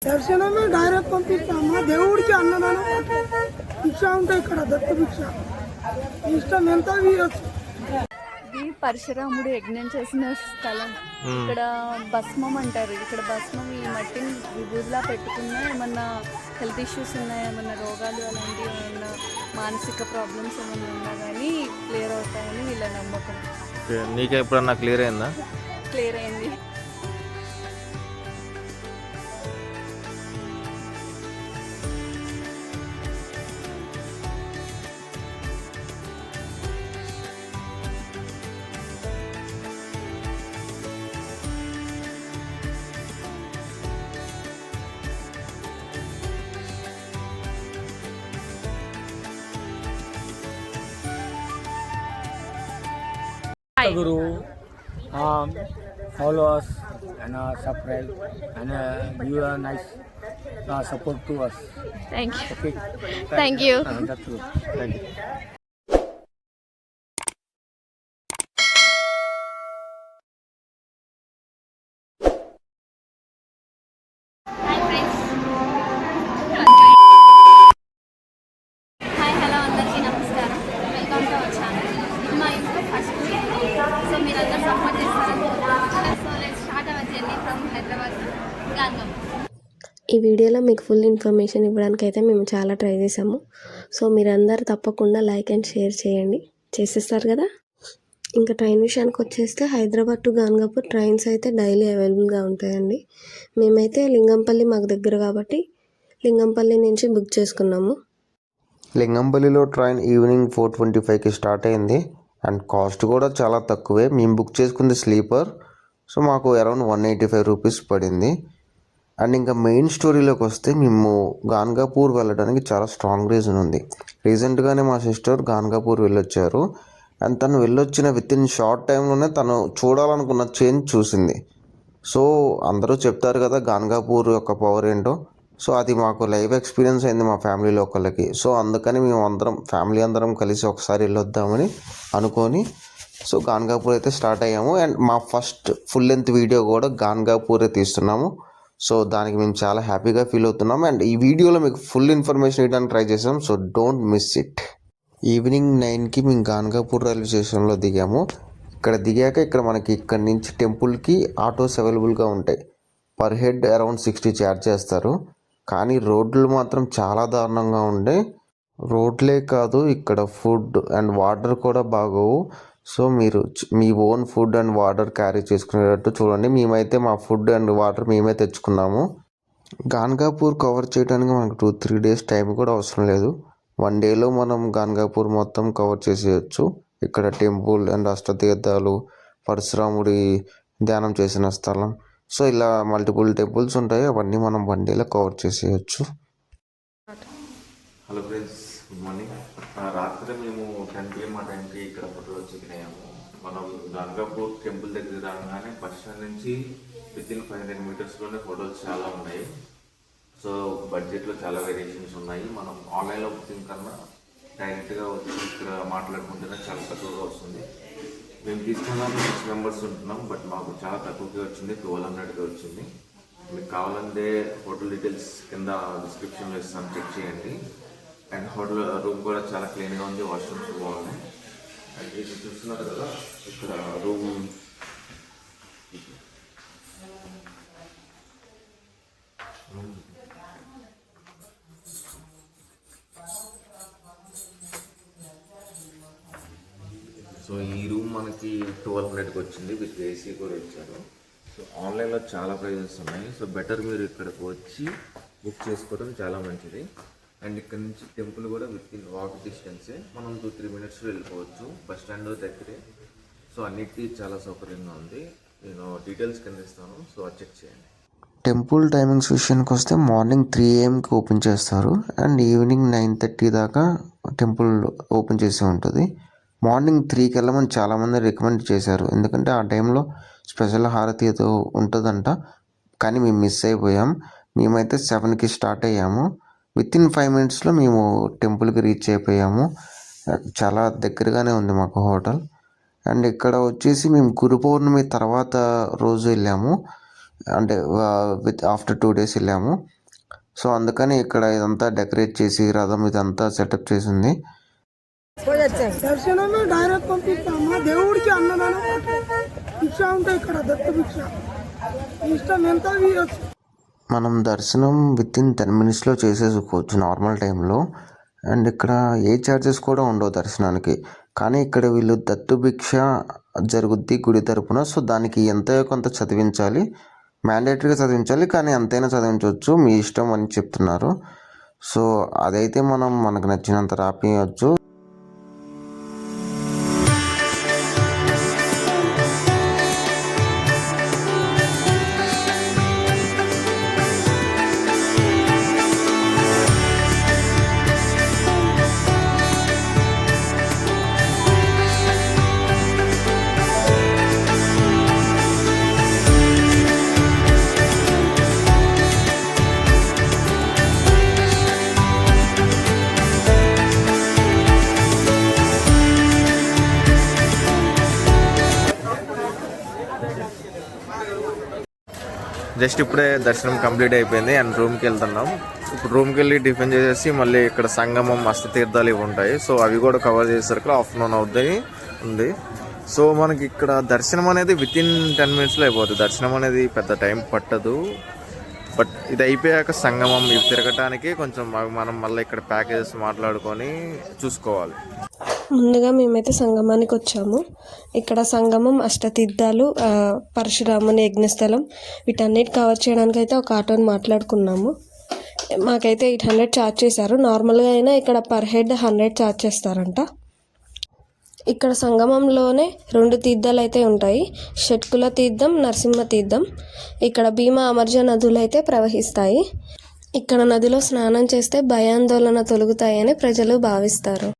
దర్శనమే డైరెక్ట్ పంపిస్తామా దేవుడికి అన్నదానం భిక్ష ఉంటాయి ఇక్కడ దత్త భిక్ష ఇష్టం ఎంత వీయచ్చు. ఇది పరశురాముడు యజ్ఞం చేసిన స్థలం. ఇక్కడ భస్మం అంటారు. ఇక్కడ భస్మం ఈ మట్టిని విభూదిలా పెట్టుకున్నా ఏమన్నా హెల్త్ ఇష్యూస్ ఉన్నాయా, ఏమన్నా రోగాలు అలాంటివి ఏమన్నా మానసిక ప్రాబ్లమ్స్ ఏమన్నా ఉన్నా కానీ క్లియర్ అవుతాయని వీళ్ళ నమ్మకం. నీకు ఎప్పుడన్నా క్లియర్ అయిందా? క్లియర్ అయింది. Guru, follow us and subscribe and give a nice support to us. Thank you. Okay. Thank you. That's good. Thank you. Hi hello అందరికీ నమస్కారం. Welcome to our channel. ఇది మా ఇంట్లో ఫస్ట్ సో మీరందరూ support చేస్తారని so let's start our journey from Hyderabad Gandham. ఈ వీడియోలో మీకు ఫుల్ ఇన్ఫర్మేషన్ ఇవ్వడానికి అయితే మేము చాలా ట్రై చేసాము. సో మీరందరూ తప్పకుండా లైక్ అండ్ షేర్ చేయండి. చేసేస్తారు కదా. ఇంకా ట్రైన్ విషయానికి వచ్చేస్తే హైదరాబాద్ టు గాన్గాపూర్ ట్రైన్స్ అయితే డైలీ అవైలబుల్గా ఉంటాయండి. మేమైతే లింగంపల్లి మాకు దగ్గర కాబట్టి లింగంపల్లి నుంచి బుక్ చేసుకున్నాము. లింగంపల్లిలో ట్రైన్ ఈవినింగ్ 4:25కి స్టార్ట్ అయింది అండ్ కాస్ట్ కూడా చాలా తక్కువే. మేము బుక్ చేసుకుంది స్లీపర్, సో మాకు అరౌండ్ 185 రూపీస్ పడింది. అండ్ ఇంకా మెయిన్ స్టోరీలోకి వస్తే మేము గాన్గాపూర్ వెళ్ళడానికి చాలా స్ట్రాంగ్ రీజన్ ఉంది. రీసెంట్గానే మా సిస్టర్ గాన్గాపూర్ వెళ్ళొచ్చారు అండ్ తను వెళ్ళొచ్చిన విత్ ఇన్ షార్ట్ టైంలోనే తను చూడాలనుకున్న చేంజ్ చూసింది. సో అందరూ చెప్తారు కదా గాన్గాపూర్ యొక్క పవర్ ఏంటో. సో అది మాకు లైవ్ ఎక్స్పీరియన్స్ అయింది మా ఫ్యామిలీలో ఒకళ్ళకి. సో అందుకని మేము అందరం ఫ్యామిలీ అందరం కలిసి ఒకసారి వెళ్ళొద్దామని అనుకొని సో గాన్గాపూర్ అయితే స్టార్ట్ అయ్యాము. అండ్ మా ఫస్ట్ ఫుల్ లెంత్ వీడియో కూడా గాన్గాపూరే తీస్తున్నాము. సో దానికి మేము చాలా హ్యాపీగా ఫీల్ అవుతున్నాము. అండ్ ఈ వీడియోలో మీకు ఫుల్ ఇన్ఫర్మేషన్ ఇవ్వడానికి ట్రై చేసాం. So don't miss it. Evening 9కి మేము గాన్గాపూర్ రైల్వే స్టేషన్లో దిగాము. ఇక్కడ దిగాక మనకి ఇక్కడ నుంచి టెంపుల్కి ఆటోస్ అవైలబుల్గా ఉంటాయి. పర్ హెడ్ అరౌండ్ 60 ఛార్జ్ చేస్తారు. కానీ రోడ్లు మాత్రం చాలా దారుణంగా ఉండే. రోడ్లే కాదు ఇక్కడ ఫుడ్ అండ్ వాటర్ కూడా బాగోవు. సో మీరు మీ own food and water carry చేసుకునేటట్టు చూడండి. మేమైతే మా ఫుడ్ అండ్ వాటర్ మేమే తెచ్చుకున్నాము. గాన్గాపూర్ కవర్ చేయడానికి మనకు 2-3 డేస్ టైం కూడా అవసరం లేదు. 1 డేలో మనం గాన్గాపూర్ మొత్తం కవర్ చేసేయచ్చు. ఇక్కడ టెంపుల్ అండ్ అష్టతీర్థాలు, పరశురాముడి ధ్యానం చేసిన స్థలం, సో ఇలా మల్టిపుల్ టెంపుల్స్ ఉంటాయి. అవన్నీ మనం 1 డేలో కవర్ చేసేయచ్చు. Hello friends, good morning. రాత్రి మేము 10 PM ఆ టైంకి ఇక్కడ హోటల్లో చెక్ అయ్యాము. మనం గాన్గాపూర్ టెంపుల్ దగ్గర రాగానే బస్ స్టాండ్ నుంచి విత్ ఇన్ 500 మీటర్స్లోనే హోటల్స్ చాలా ఉన్నాయి. సో బడ్జెట్లో చాలా వేరియేషన్స్ ఉన్నాయి. మనం ఆన్లైన్లో బుకింగ్ కన్నా డైరెక్ట్గా వచ్చి ఇక్కడ మాట్లాడుకుంటేనే చాలా తక్కువగా వస్తుంది. మేము తీసుకున్నాము 6 మెంబర్స్ ఉంటున్నాం, బట్ మాకు చాలా తక్కువగా వచ్చింది. 1200కి వచ్చింది. మీకు కావాలంటే హోటల్ డీటెయిల్స్ కింద డిస్క్రిప్షన్లో ఇస్తాను, చెక్ చేయండి. అండ్ హోటల్ రూమ్ కూడా చాలా క్లీన్గా ఉంది, వాష్రూమ్స్ బాగున్నాయి. అండ్ ఇది చూస్తున్నారు కదా ఇక్కడ రూమ్. సో ఈ రూమ్ మనకి 1200కి వచ్చింది, విత్ ఏసీ కూడా ఇచ్చారు. సో ఆన్లైన్లో చాలా ప్రైజెస్ ఉన్నాయి. సో బెటర్ మీరు ఇక్కడికి వచ్చి బుక్ చేసుకోవడం చాలా మంచిది. అండ్ ఇక్కడ నుంచి టెంపుల్ కూడా విత్ ఇన్ వాక్ డిస్టెన్సే, మనం 2-3 మినిట్స్లో వెళ్ళిపోవచ్చు. బస్ స్టాండ్ దగ్గరే. సో అన్నిటికీ చాలా సౌకర్యంగా ఉంది. నేను డీటెయిల్స్ కింద ఇస్తాను, సో అది చెక్ చేయండి. టెంపుల్ టైమింగ్స్ విషయానికి వస్తే మార్నింగ్ 3 AMకి ఓపెన్ చేస్తారు అండ్ ఈవినింగ్ 9:30 దాకా టెంపుల్ ఓపెన్ చేసి ఉంటుంది. మార్నింగ్ 3కి వెళ్ళమని చాలామంది రికమెండ్ చేశారు, ఎందుకంటే ఆ టైంలో స్పెషల్ హారతి ఏదో ఉంటుందంట. కానీ మేము మిస్ అయిపోయాం. మేమైతే 7కి స్టార్ట్ అయ్యాము. విత్ ఇన్ 5 మినిట్స్లో మేము టెంపుల్కి రీచ్ అయిపోయాము. చాలా దగ్గరగానే ఉంది మాకు హోటల్. అండ్ ఇక్కడ వచ్చేసి మేము గురు పౌర్ణమి తర్వాత రోజు వెళ్ళాము, అంటే ఆఫ్టర్ 2 days వెళ్ళాము. సో అందుకని ఇక్కడ ఇదంతా డెకరేట్ చేసి రథం ఇదంతా సెటప్ చేసింది. దర్శనమే డైరెక్ట్ పంపిస్తామా దేవుడికి అన్నదానం భిక్ష ఉంటాయి ఇక్కడ దత్తు భిక్ష ఇష్టం ఎంత వీయొచ్చు. మనం దర్శనం వితిన్ 10 minutesలో చేసేసుకోవచ్చు నార్మల్ టైంలో. అండ్ ఇక్కడ ఏ ఛార్జెస్ కూడా ఉండవు దర్శనానికి. కానీ ఇక్కడ వీళ్ళు దత్తు భిక్ష జరుగుద్ది గుడి తరపున. సో దానికి ఎంతో కొంత చదివించాలి, మ్యాండేటరీగా చదివించాలి, కానీ ఎంతైనా చదివించవచ్చు, మీ ఇష్టం అని చెప్తున్నారు. సో అదైతే మనకు నచ్చినంత రాపియచ్చు. జస్ట్ ఇప్పుడే దర్శనం కంప్లీట్ అయిపోయింది అండ్ రూమ్కి వెళ్తున్నాం. ఇప్పుడు రూమ్కి వెళ్ళి టిఫిన్ చేసేసి మళ్ళీ ఇక్కడ సంగమం హస్తతీర్థాలు ఇవి ఉంటాయి. సో అవి కూడా కవర్ చేసేసరికి ఆఫ్టర్నూన్ ఉంది. సో మనకి ఇక్కడ దర్శనం అనేది వితిన్ 10 minutesలో అయిపోతుంది. దర్శనం అనేది పెద్ద టైం పట్టదు. బట్ ఇది అయిపోయాక సంగమం ఇవి తిరగటానికి కొంచెం మనం మళ్ళీ ఇక్కడ ప్యాకేజెస్ మాట్లాడుకొని చూసుకోవాలి. ముందుగా మేమైతే సంగమానికి వచ్చాము. ఇక్కడ సంగమం, అష్టతీర్థాలు, పరశురాముని యజ్ఞస్థలం వీటన్నిటి కవర్ చేయడానికి అయితే ఒక ఆటోని మాట్లాడుకున్నాము. మాకైతే 800 ఛార్జ్ చేశారు. నార్మల్గా అయినా ఇక్కడ పర్ హెడ్ 100 ఛార్జ్ చేస్తారంట. ఇక్కడ సంగమంలోనే 2 తీర్థాలు అయితే ఉంటాయి, షట్కుల తీర్థం, నరసింహ తీర్థం. ఇక్కడ భీమా, అమర్జ నదులు అయితే ప్రవహిస్తాయి. ఇక్కడ నదిలో స్నానం చేస్తే భయాందోళన తొలగుతాయని ప్రజలు భావిస్తారు.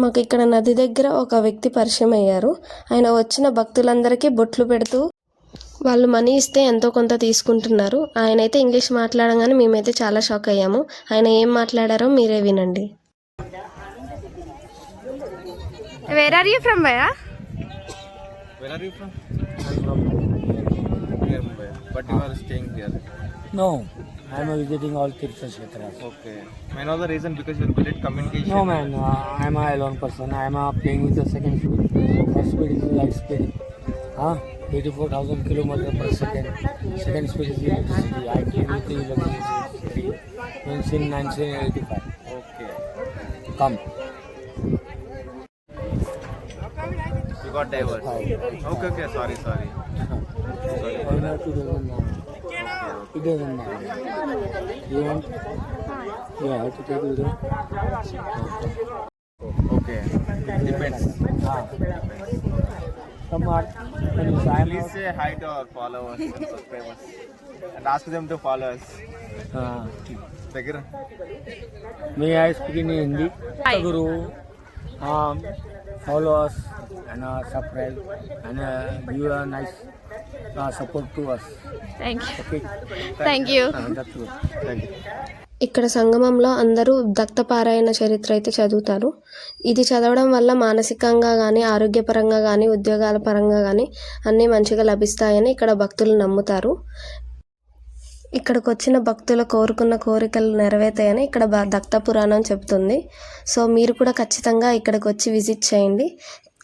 మాకు ఇక్కడ నది దగ్గర ఒక వ్యక్తి పరిచయం అయ్యారు. ఆయన వచ్చిన భక్తులందరికీ బొట్లు పెడుతూ వాళ్ళు మనీ ఇస్తే ఎంతో కొంత తీసుకుంటున్నారు. ఆయన అయితే ఇంగ్లీష్ మాట్లాడగానే మేమైతే చాలా షాక్ అయ్యాము. ఆయన ఏం మాట్లాడారో మీరే వినండి. Where are you from, Bhaiya? Where are you from? I'm from here, Mumbai. But you are staying here. No, I am visiting all Tirtha Kshetras. Okay. May I know the reason because you are good at communication? No man, I am a alone person. I am playing with the second speed. First speed is light speed. 84,000 kilometers per second. Second speed is electricity. I came with the electricity in 1985. Okay. Come. You got divorced. Okay. Sorry. Sorry. Oh, no, 2009. It doesn't matter. You want? Yeah, I have to take video. Okay. It depends. Come on. Please say hi to our followers and subscribers and ask them to follow us. దగ్గర May I speak in Hindi? Hi. Guru. Follow us and subscribe and give a nice support to us. Thank you. Okay. Thank you. That's good. Thank you. ఇక్కడ సంగమంలో అందరూ దత్తపారాయణ చరిత్ర అయితే చదువుతారు. ఇది చదవడం వల్ల మానసికంగా కానీ, ఆరోగ్యపరంగా కానీ, ఉద్యోగాల పరంగా కానీ అన్నీ మంచిగా లభిస్తాయని ఇక్కడ భక్తులు నమ్ముతారు. ఇక్కడికి వచ్చిన భక్తుల కోరుకున్న కోరికలు నెరవేరుతాయని ఇక్కడ దత్త పురాణం చెబుతుంది. సో మీరు కూడా ఖచ్చితంగా ఇక్కడికి వచ్చి విజిట్ చేయండి.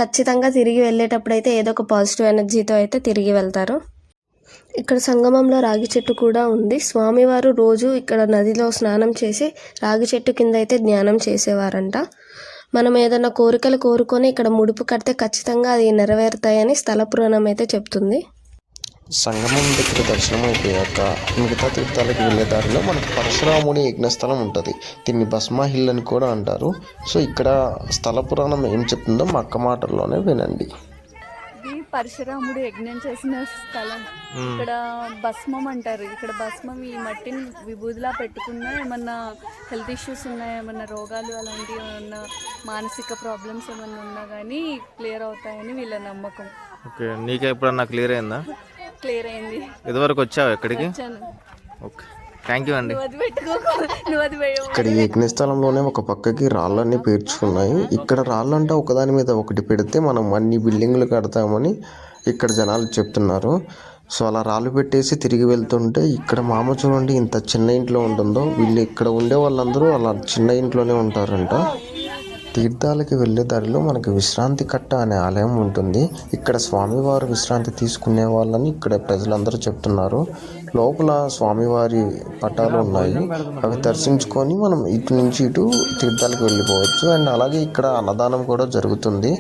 ఖచ్చితంగా తిరిగి వెళ్ళేటప్పుడు అయితే ఏదో ఒక పాజిటివ్ ఎనర్జీతో అయితే తిరిగి వెళ్తారు. ఇక్కడ సంగమంలో రాగి చెట్టు కూడా ఉంది. స్వామివారు రోజు ఇక్కడ నదిలో స్నానం చేసి రాగి చెట్టు కింద అయితే ధ్యానం చేసేవారంట. మనం ఏదైనా కోరికలు కోరుకొని ఇక్కడ ముడుపు కడితే ఖచ్చితంగా అది నెరవేరుతాయని స్థల పురాణం అయితే చెప్తుంది. సంగమం దగ్గర దర్శనం అయిపోయాక మిగతా తీర్థాలకు వెళ్ళే దారిలో మనకు పరశురాముని యజ్ఞస్థలం ఉంటుంది. దీన్ని భస్మా హిల్ అని కూడా అంటారు. సో ఇక్కడ స్థల పురాణం ఏం చెప్తుందో మా అక్క మాటల్లోనే వినండి. ఇది పరశురాముడు యజ్ఞం చేసిన స్థలం. ఇక్కడ భస్మం అంటారు. ఇక్కడ భస్మం ఈ మట్టిని విభూదిలా పెట్టుకున్నా ఏమన్నా హెల్త్ ఇష్యూస్ ఉన్నాయా, ఏమన్నా రోగాలు అలాంటివి ఏమన్నా మానసిక ప్రాబ్లమ్స్ ఏమన్నా ఉన్నా కానీ క్లియర్ అవుతాయని వీళ్ళ నమ్మకం. ఓకే, నీకే ఎప్పుడన్నా క్లియర్ అయిందా? క్లియర్ అయింది. ఇదివరకు వచ్చావు ఎక్కడికి? వచ్చాను. ఓకే, థ్యాంక్ యూ అండి. ఇక్కడ ఈ యజ్ఞస్థలంలోనే ఒక పక్కకి రాళ్ళన్నీ పేర్చుకున్నాయి. ఇక్కడ రాళ్ళంటే ఒకదాని మీద ఒకటి పెడితే మనం అన్ని బిల్డింగ్లు కడతామని ఇక్కడ జనాలు చెప్తున్నారు. సో అలా రాళ్ళు పెట్టేసి తిరిగి వెళ్తుంటే ఇక్కడ మామ చూడండి ఇంత చిన్న ఇంట్లో ఉంటుందో, వీళ్ళు ఇక్కడ ఉండే వాళ్ళందరూ అలా చిన్న ఇంట్లోనే ఉంటారంట. తీర్థాలకి వెళ్ళే దారిలో మనకి విశ్రాంతి కట్ట అనే ఆలయం ఉంటుంది. ఇక్కడ స్వామివారు విశ్రాంతి తీసుకునే వాళ్ళని ఇక్కడ ప్రజలందరూ చెప్తున్నారు. లోపల స్వామివారి పటాలు ఉన్నాయి, అవి దర్శించుకొని మనం ఇటు నుంచి ఇటు తీర్థాలకు వెళ్ళిపోవచ్చు. అండ్ అలాగే ఇక్కడ అన్నదానం కూడా జరుగుతుంది.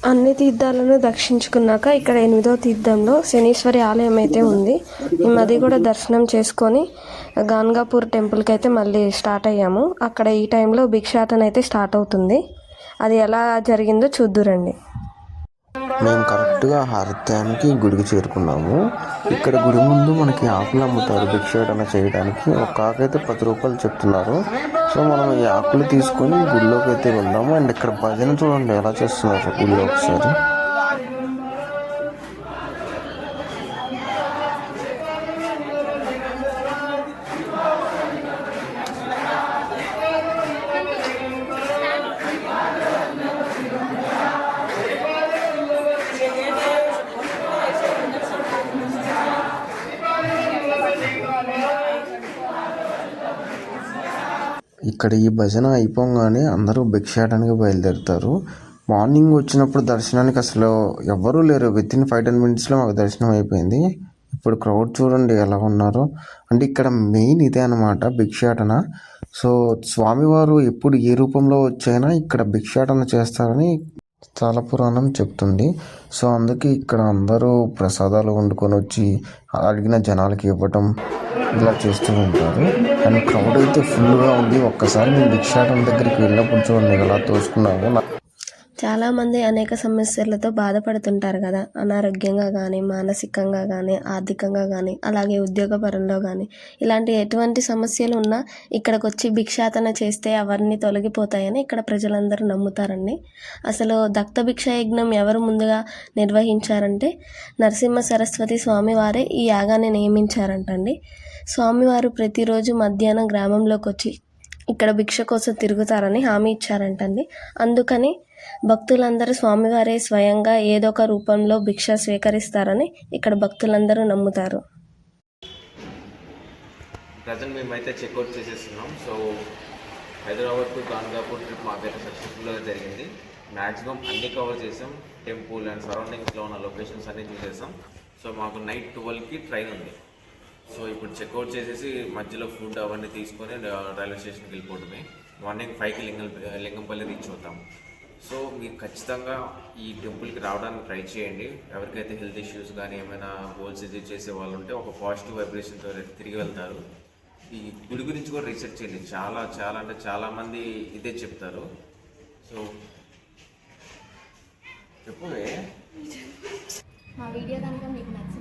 అన్ని తీర్థాలను దర్శించుకున్నాక ఇక్కడ 8వ తీర్థంలో శనీశ్వరి ఆలయం అయితే ఉంది. మేము అది కూడా దర్శనం చేసుకొని గాన్గాపూర్ టెంపుల్కి అయితే మళ్ళీ స్టార్ట్ అయ్యాము. అక్కడ ఈ టైంలో భిక్షాటన అయితే స్టార్ట్ అవుతుంది. అది ఎలా జరిగిందో చూద్దురండి. మేము కరెక్ట్గా హారత్యానికి గుడికి చేరుకున్నాము. ఇక్కడ గుడి ముందు మనకి ఆకులు అమ్ముతారు భిక్షాటన చేయడానికి. ఒక ఆకైతే 10 రూపాయలు చెప్తున్నారు. సో మనం ఈ ఆకులు తీసుకొని గుడిలోకి అయితే వెళ్దాము. అండ్ ఇక్కడ భజన చూడండి ఎలా చేస్తున్నారు గుడిలో ఒకసారి. ఇక్కడ ఈ భజన అయిపోగానే అందరూ భిక్షాటనకి బయలుదేరుతారు. మార్నింగ్ వచ్చినప్పుడు దర్శనానికి అసలు ఎవ్వరూ లేరు. వితిన్ 5-10 మినిట్స్లో మాకు దర్శనం అయిపోయింది. ఇప్పుడు క్రౌడ్ చూడండి ఎలా ఉన్నారో. అంటే ఇక్కడ మెయిన్ ఇదే అన్నమాట భిక్షాటన. సో స్వామివారు ఎప్పుడు ఏ రూపంలో వచ్చైనా ఇక్కడ భిక్షాటన చేస్తారని స్థల పురాణం చెప్తుంది. సో అందుకే ఇక్కడ అందరూ ప్రసాదాలు వండుకొని వచ్చి అడిగిన జనాలకి ఇవ్వటం ఇలా చేస్తూ ఉంటారు. అండ్ క్రౌడ్ అయితే ఫుల్గా ఉంది. ఒక్కసారి మేము భిక్షాటన దగ్గరికి వెళ్ళినప్పుడు చూడండి ఎలా తోసుకున్నాము. చాలామంది అనేక సమస్యలతో బాధపడుతుంటారు కదా, అనారోగ్యంగా కానీ, మానసికంగా కానీ, ఆర్థికంగా కానీ, అలాగే ఉద్యోగపరంలో కానీ. ఇలాంటి ఎటువంటి సమస్యలు ఉన్నా ఇక్కడికి వచ్చి భిక్షాటన చేస్తే అవన్నీ తొలగిపోతాయని ఇక్కడ ప్రజలందరూ నమ్ముతారండి. అసలు దత్త భిక్ష యజ్ఞం ఎవరు ముందుగా నిర్వహించారంటే నరసింహ సరస్వతి స్వామివారే ఈ యాగాన్ని నియమించారంటండి. స్వామివారు ప్రతిరోజు మధ్యాహ్నం గ్రామంలోకి వచ్చి ఇక్కడ భిక్ష కోసం తిరుగుతారని హామీ ఇచ్చారంటండి. అందుకని భక్తులందరూ స్వామివారే స్వయంగా ఏదో ఒక రూపంలో భిక్ష స్వీకరిస్తారని ఇక్కడ భక్తులందరూ నమ్ముతారు. ప్రజెంట్ మేమైతే చెక్అవుట్ చేసేస్తున్నాం. So Hyderabad to Ganagapur trip మాకైతే సక్సెస్ఫుల్గా జరిగింది. మ్యాక్సిమం అన్నీ కవర్ చేసాం. టెంపుల్ అండ్ సరౌండింగ్స్లో ఉన్న లొకేషన్స్ అన్నీ చూసేసాం. సో మాకు నైట్ 12కి ట్రైన్ ఉంది. సో ఇప్పుడు చెక్అవుట్ చేసేసి మధ్యలో ఫుడ్ అవన్నీ తీసుకొని రైల్వే స్టేషన్కి వెళ్ళిపోవడమే. మార్నింగ్ 5కి లింగంపల్లి రీచ్ అవుతాం. సో మీరు ఖచ్చితంగా ఈ టెంపుల్కి రావడానికి ట్రై చేయండి. ఎవరికైతే హెల్త్ ఇష్యూస్ కానీ ఏమైనా గోల్స్ అచీవ్ చేసే వాళ్ళు ఉంటే ఒక పాజిటివ్ వైబ్రేషన్తో తిరిగి వెళ్తారు. ఈ గుడి గురించి కూడా రీసెర్చ్ చేయండి. చాలా చాలా అంటే చాలామంది ఇదే చెప్తారు. సో చెప్పవే. మా వీడియో కనుక మీకు నచ్చింది